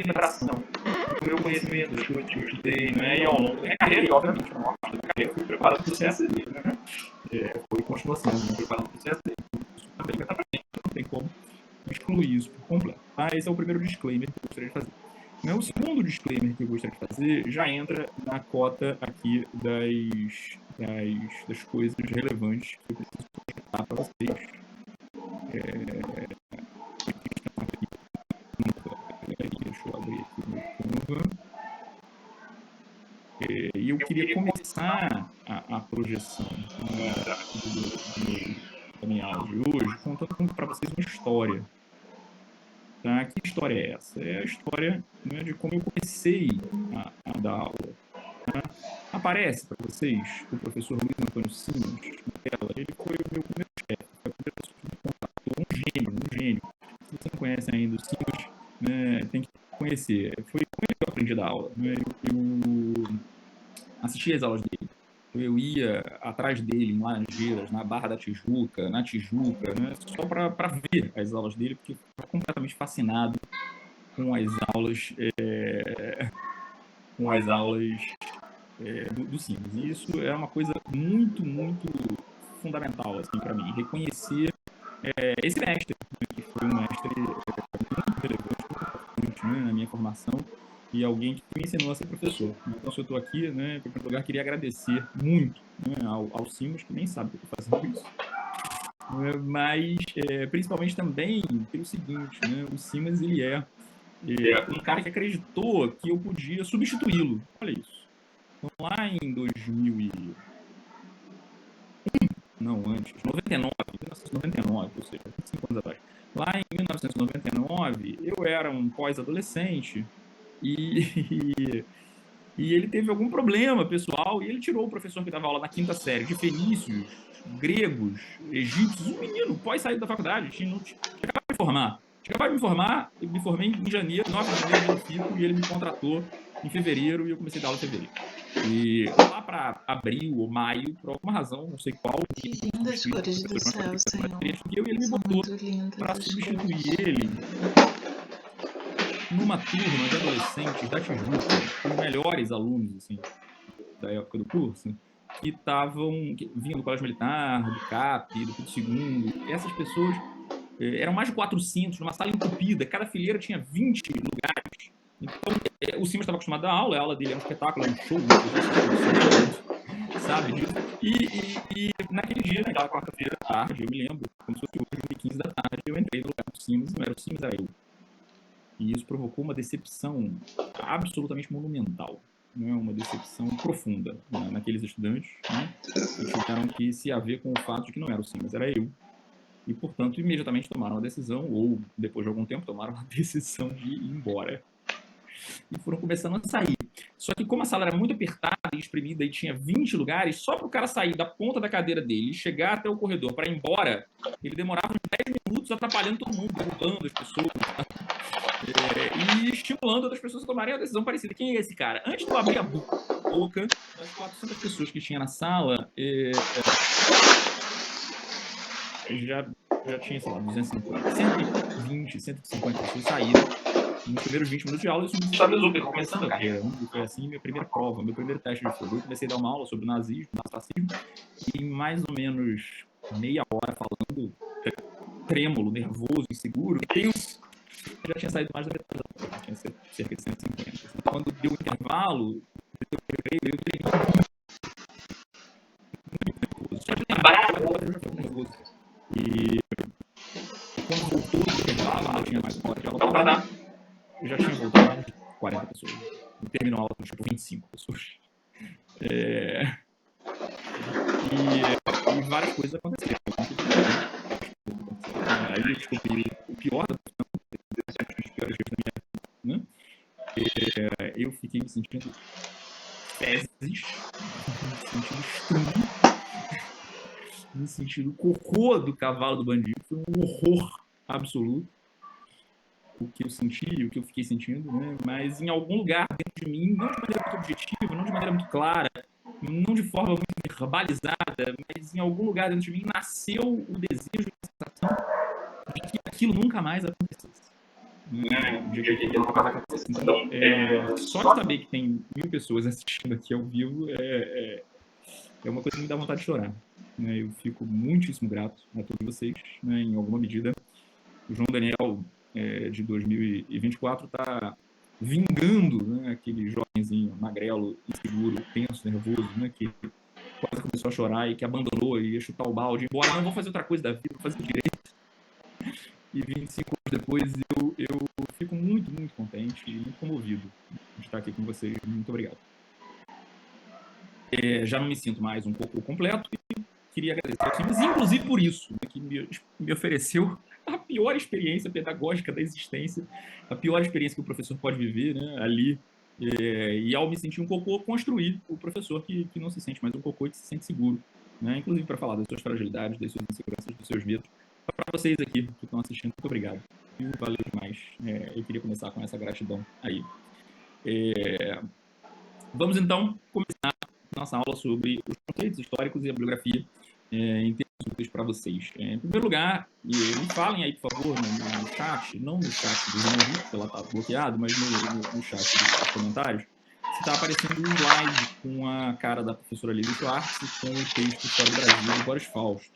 penetração do meu conhecimento das coisas que eu estudei, né? E ao longo da minha carreira, e obviamente, ao longo da carreira, eu fui preparado para o CSD, né? Foi continuação, né? Preparado para o CSD. Isso também vai estar para frente, não tem como excluir isso por completo. Tá? Esse é o primeiro disclaimer que eu gostaria de fazer. O segundo disclaimer que eu gostaria de fazer já entra na cota aqui das coisas relevantes que eu preciso comentar para vocês. Deixa eu abrir aqui o meu Canva. E eu queria começar a projeção da minha aula de hoje contando para vocês uma história. Tá? Que história é essa? É a história, né, de como eu comecei a dar aula. Tá? Aparece para vocês o professor Luiz Antônio Simas na tela. Ele foi o meu primeiro chefe, foi a primeira pessoa que me contatou. Um gênio. Se você não conhece ainda o Simas, né, tem que conhecer. Foi com ele que eu aprendi a dar aula. Né? Eu assisti às aulas dele. Eu ia atrás dele em Laranjeiras, na Barra da Tijuca, na Tijuca, né? Só para ver as aulas dele, porque eu estava completamente fascinado com as aulas, do Simas. E isso é uma coisa muito, muito fundamental assim, para mim, reconhecer esse mestre, né? Que foi um mestre muito relevante, né? Na minha formação, e alguém que me ensinou a ser professor. Então, se eu estou aqui, né, em primeiro lugar, queria agradecer muito, né, ao Simas, que nem sabe que eu estou fazendo isso, mas principalmente também pelo seguinte, né, o Simas ele é um cara que acreditou que eu podia substituí-lo. Olha isso. Então, lá em 2000 não, antes, 1999, ou seja, 25 anos atrás. Lá em 1999, eu era um pós-adolescente e ele teve algum problema pessoal e ele tirou o professor que dava aula na quinta série de fenícios, gregos, egípcios, um menino, pós sair da faculdade, tinha acabado de me formar. Eu me formei em janeiro, 9 de janeiro eu fico, e ele me contratou em fevereiro e eu comecei a dar aula em fevereiro. E lá para abril ou maio, por alguma razão, não sei qual, que lindas cores do céu, Senhor. E ele me botou para substituir ele numa turma de adolescentes da Tijuca, os melhores alunos assim, da época do curso, que vinham do Colégio Militar, do CAP, do Pedro II, e essas pessoas eram mais de 400, numa sala entupida, cada fileira tinha 20 lugares. Então, o Simas estava acostumado a dar aula, a aula dele era um espetáculo, era um show, sabe disso? E naquele dia, naquela quarta-feira à tarde, eu me lembro, como se fosse hoje, 15 da tarde, eu entrei no lugar do Simas, não era o Simas, era eu. E isso provocou uma decepção absolutamente monumental, né? Uma decepção profunda, né, naqueles estudantes, né, que tiveram que se haver com o fato de que não era o Simas, era eu. E, portanto, imediatamente tomaram a decisão, ou depois de algum tempo, tomaram a decisão de ir embora. E foram começando a sair. Só que como a sala era muito apertada e espremida e tinha 20 lugares, só para o cara sair da ponta da cadeira dele e chegar até o corredor para ir embora, ele demorava uns 10 minutos atrapalhando todo mundo, derrubando as pessoas, e estimulando outras pessoas a tomarem a decisão parecida. Quem é esse cara? Antes de eu abrir a boca, das 400 pessoas que tinha na sala, já tinha, sei lá, 250, 120, 150 pessoas saíram nos primeiros 20 minutos de aula. Isso me desestabilizou, porque começando a carreira, foi assim minha primeira prova, meu primeiro teste de fogo. Eu comecei a dar uma aula sobre nazismo, nazifascismo, e em mais ou menos meia hora falando, trêmulo, nervoso, inseguro, tenso, já tinha saído mais da metade, tinha cerca de 150. Quando deu o intervalo, eu treinei muito nervoso. Só de lembrar, eu já fico nervoso. E quando voltou do intervalo, não tinha mais uma hora de aula para dar, eu já tinha voltado de 40 pessoas. E terminou a aula com tipo 25 pessoas. E várias coisas aconteceram. Aí eu descobri o pior da piores vezes da minha vida, né? Eu fiquei me sentindo fezes, me sentindo estrume, me sentindo cocô do cavalo do bandido. Foi um horror absoluto o que eu senti, o que eu fiquei sentindo, né? Mas em algum lugar dentro de mim, não de maneira muito objetiva, não de maneira muito clara, não de forma muito verbalizada, mas em algum lugar dentro de mim nasceu o desejo e a sensação de que aquilo nunca mais acontecesse. né, o dia que aquilo vai acontecer. Então, só de saber que tem 1000 pessoas assistindo aqui ao vivo é uma coisa que me dá vontade de chorar. Né? Eu fico muitíssimo grato a todos vocês, né, em alguma medida. O João Daniel, de 2024, está vingando, né, aquele jovenzinho magrelo, inseguro, tenso, nervoso, né, que quase começou a chorar e que abandonou e ia chutar o balde, embora não vou fazer outra coisa da vida, vou fazer direito. E 25 anos depois eu fico muito, muito contente e muito comovido de estar aqui com vocês. Muito obrigado. Já não me sinto mais um pouco completo e queria agradecer aos times, inclusive por isso, né, que me ofereceu a pior experiência pedagógica da existência, a pior experiência que o professor pode viver, né, ali. E ao me sentir um cocô, construir o professor que não se sente mais um cocô e que se sente seguro, né, inclusive para falar das suas fragilidades, das suas inseguranças, dos seus medos. Para vocês aqui que estão assistindo, muito obrigado. Valeu demais. Eu queria começar com essa gratidão aí. Vamos então começar nossa aula sobre os conceitos históricos e a bibliografia em termos úteis para vocês. Em primeiro lugar, me falem aí, por favor, no chat, não no chat do Zoom, porque ela está bloqueado, mas no chat dos comentários, se está aparecendo um slide com a cara da professora Lívia Schwartz e com o texto História do Brasil do Boris Fausto.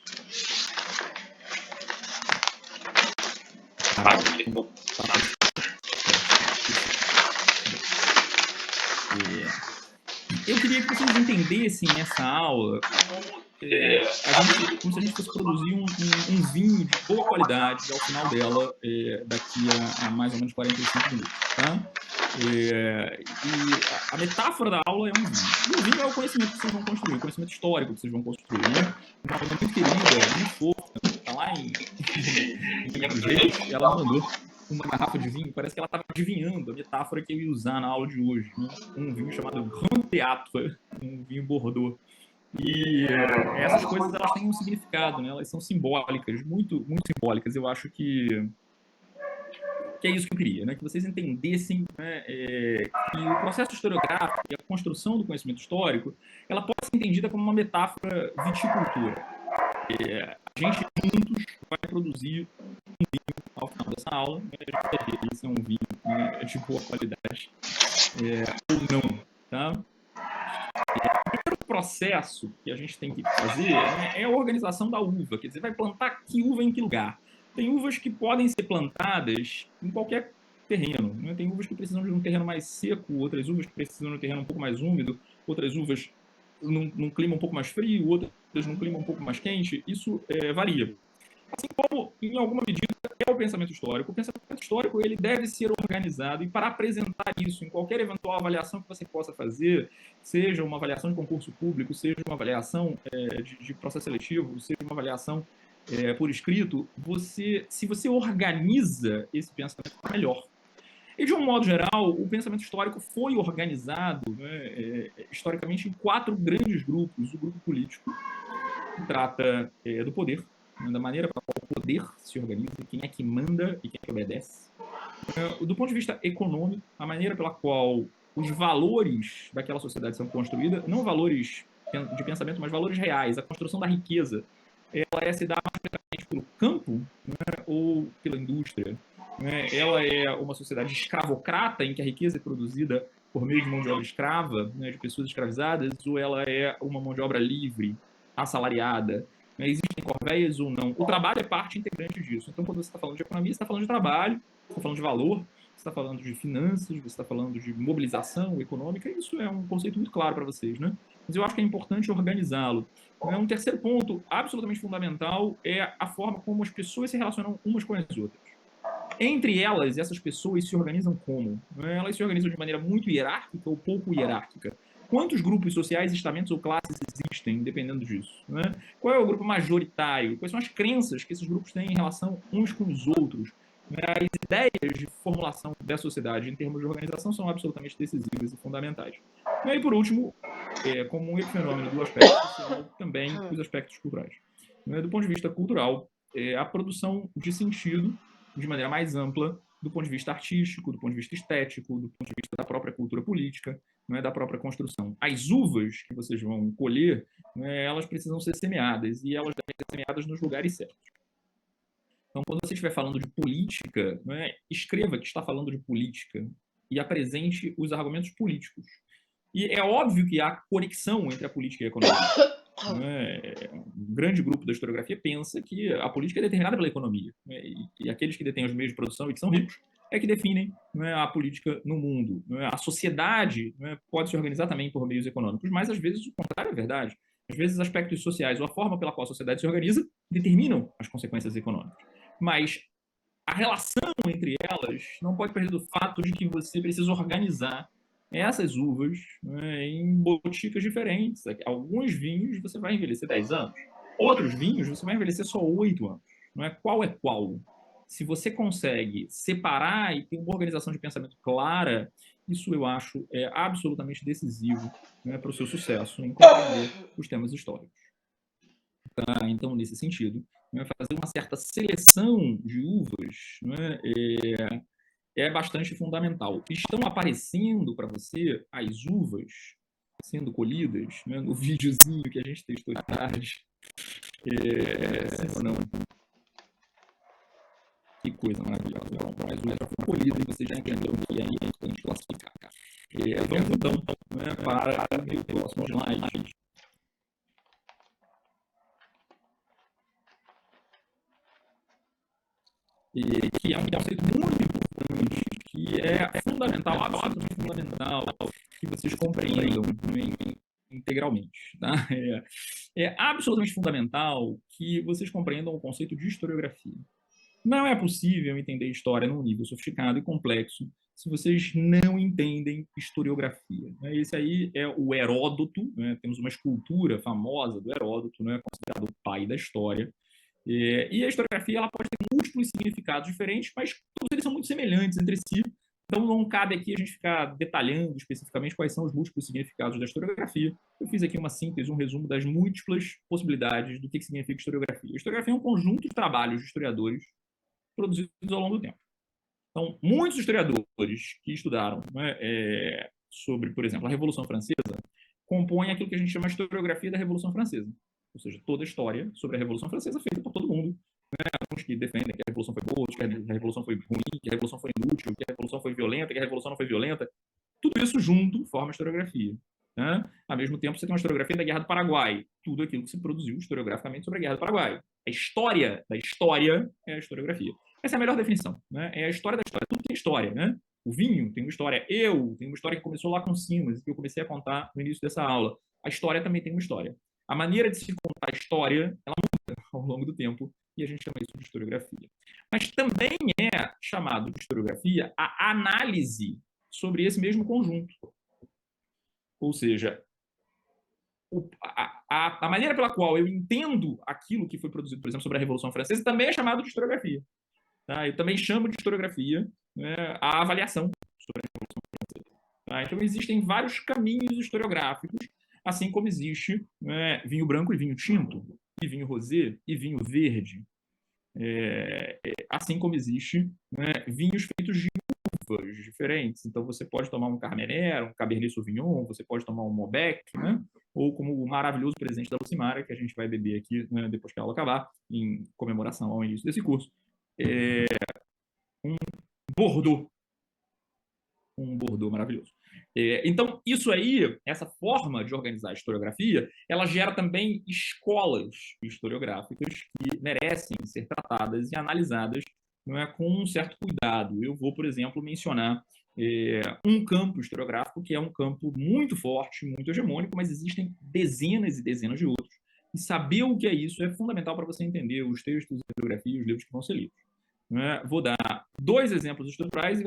Eu queria que vocês entendessem essa aula como se a gente fosse produzir um vinho de boa qualidade ao final dela, daqui a mais ou menos 45 minutos. Tá? E a metáfora da aula é um vinho. E o vinho é o conhecimento que vocês vão construir, o conhecimento histórico que vocês vão construir. Né? Uma coisa muito querida, muito fofa, está lá em ela mandou uma garrafa de vinho, parece que ela estava adivinhando a metáfora que eu ia usar na aula de hoje. Né? Um vinho chamado Grand Théâtre, um vinho Bordeaux. E essas coisas, elas têm um significado, né? Elas são simbólicas, muito, muito simbólicas. Eu acho que é isso que eu queria, né? Que vocês entendessem, né, que o processo historiográfico e a construção do conhecimento histórico, ela pode ser entendida como uma metáfora viticultura. A gente juntos vai produzir um vinho ao final dessa aula, né? A gente vai ver se é um vinho, né, de boa qualidade ou não, tá? O primeiro processo que a gente tem que fazer, né, é a organização da uva, quer dizer, vai plantar que uva em que lugar. Tem uvas que podem ser plantadas em qualquer terreno, né? Tem uvas que precisam de um terreno mais seco, outras uvas que precisam de um terreno um pouco mais úmido, outras uvas num clima um pouco mais frio, outras num clima um pouco mais quente. Isso varia. Assim como, em alguma medida, é o pensamento histórico. O pensamento histórico, ele deve ser organizado, e para apresentar isso em qualquer eventual avaliação que você possa fazer, seja uma avaliação de concurso público, seja uma avaliação de processo seletivo, seja uma avaliação por escrito, se você organiza esse pensamento, é melhor. E, de um modo geral, o pensamento histórico foi organizado, né, historicamente, em 4 grandes grupos. O grupo político, que trata do poder, da maneira pela qual o poder se organiza, quem é que manda e quem é que obedece. Do ponto de vista econômico, a maneira pela qual os valores daquela sociedade são construídos, não valores de pensamento, mas valores reais, a construção da riqueza, ela se dá mais pelo campo, né, ou pela indústria. Né? Ela é uma sociedade escravocrata, em que a riqueza é produzida por meio de mão de obra escrava, né, de pessoas escravizadas, ou ela é uma mão de obra livre, assalariada? Né? Existem corveias ou não? O trabalho é parte integrante disso. Então, quando você está falando de economia, você está falando de trabalho, você está falando de valor, você está falando de finanças, você está falando de mobilização econômica. Isso é um conceito muito claro para vocês, né? Mas eu acho que é importante organizá-lo. Um terceiro ponto absolutamente fundamental é a forma como as pessoas se relacionam umas com as outras. Entre elas, essas pessoas se organizam como? Elas se organizam de maneira muito hierárquica ou pouco hierárquica. Quantos grupos sociais, estamentos ou classes existem, dependendo disso? Né? Qual é o grupo majoritário? Quais são as crenças que esses grupos têm em relação uns com os outros? As ideias de formulação da sociedade em termos de organização são absolutamente decisivas e fundamentais. E aí, por último, como um fenômeno do aspecto social, também os aspectos culturais. Do ponto de vista cultural, a produção de sentido, de maneira mais ampla, do ponto de vista artístico, do ponto de vista estético, do ponto de vista da própria cultura política, da própria construção. As uvas que vocês vão colher, elas precisam ser semeadas, e elas devem ser semeadas nos lugares certos. Então, quando você estiver falando de política, escreva que está falando de política e apresente os argumentos políticos. E é óbvio que há conexão entre a política e a economia. Um grande grupo da historiografia pensa que a política é determinada pela economia. E aqueles que detêm os meios de produção e que são ricos é que definem a política no mundo. A sociedade pode se organizar também por meios econômicos, mas às vezes o contrário é verdade. Às vezes aspectos sociais ou a forma pela qual a sociedade se organiza determinam as consequências econômicas. Mas a relação entre elas não pode perder do fato de que você precisa organizar essas uvas em boticas diferentes. Alguns vinhos você vai envelhecer 10 anos, outros vinhos você vai envelhecer só 8 anos. Não é qual é qual. Se você consegue separar e ter uma organização de pensamento clara, isso eu acho absolutamente decisivo para o seu sucesso em compreender os temas históricos. Tá? Então, nesse sentido, fazer uma certa seleção de uvas é bastante fundamental. Estão aparecendo para você as uvas sendo colhidas no videozinho que a gente testou de tarde. Sim ou não? Que coisa maravilhosa. Bom, as uvas já foram colhidas e você já entendeu o que é importante classificar. Vamos então para o próximo slide. Que é um conceito muito importante, que é fundamental, absolutamente fundamental, que vocês compreendam integralmente. Tá? É absolutamente fundamental que vocês compreendam o conceito de historiografia. Não é possível entender história num nível sofisticado e complexo se vocês não entendem historiografia. Esse aí é o Heródoto, temos uma escultura famosa do Heródoto, considerado o pai da história. E a historiografia ela pode ter múltiplos significados diferentes, mas todos eles são muito semelhantes entre si. Então, não cabe aqui a gente ficar detalhando especificamente quais são os múltiplos significados da historiografia. Eu fiz aqui uma síntese, um resumo das múltiplas possibilidades do que significa historiografia. A historiografia é um conjunto de trabalhos de historiadores produzidos ao longo do tempo. Então, muitos historiadores que estudaram sobre, por exemplo, a Revolução Francesa, compõem aquilo que a gente chama de historiografia da Revolução Francesa. Ou seja, toda a história sobre a Revolução Francesa feita por todo mundo. Alguns que defendem que a Revolução foi boa, outros que a Revolução foi ruim, que a Revolução foi inútil, que a Revolução foi violenta, que a Revolução não foi violenta. Tudo isso junto forma historiografia. Ao mesmo tempo, você tem uma historiografia da Guerra do Paraguai. Tudo aquilo que se produziu historiograficamente sobre a Guerra do Paraguai. A história da história é a historiografia. Essa é a melhor definição. É a história da história. Tudo tem história. O vinho tem uma história. Eu tenho uma história que começou lá com Simas, que eu comecei a contar no início dessa aula. A história também tem uma história. A maneira de se contar a história, ela muda ao longo do tempo, e a gente chama isso de historiografia. Mas também é chamado de historiografia a análise sobre esse mesmo conjunto. Ou seja, a maneira pela qual eu entendo aquilo que foi produzido, por exemplo, sobre a Revolução Francesa, também é chamado de historiografia. Tá? Eu também chamo de historiografia a avaliação sobre a Revolução Francesa. Tá? Então, existem vários caminhos historiográficos, assim como existe vinho branco e vinho tinto, e vinho rosé e vinho verde. Assim como existe vinhos feitos de uvas diferentes. Então, você pode tomar um Carmenère, um Cabernet Sauvignon, você pode tomar um Malbec, ou como o maravilhoso presente da Lucimara, que a gente vai beber aqui depois que a aula acabar, em comemoração ao início desse curso. Um Bordeaux. Um Bordeaux maravilhoso. Então, isso aí, essa forma de organizar a historiografia, ela gera também escolas historiográficas que merecem ser tratadas e analisadas com um certo cuidado. Eu vou, por exemplo, mencionar um campo historiográfico que é um campo muito forte, muito hegemônico, mas existem dezenas e dezenas de outros. E saber o que é isso é fundamental para você entender os textos, a historiografia, os livros que vão ser lidos. Vou dar 2 exemplos estruturais e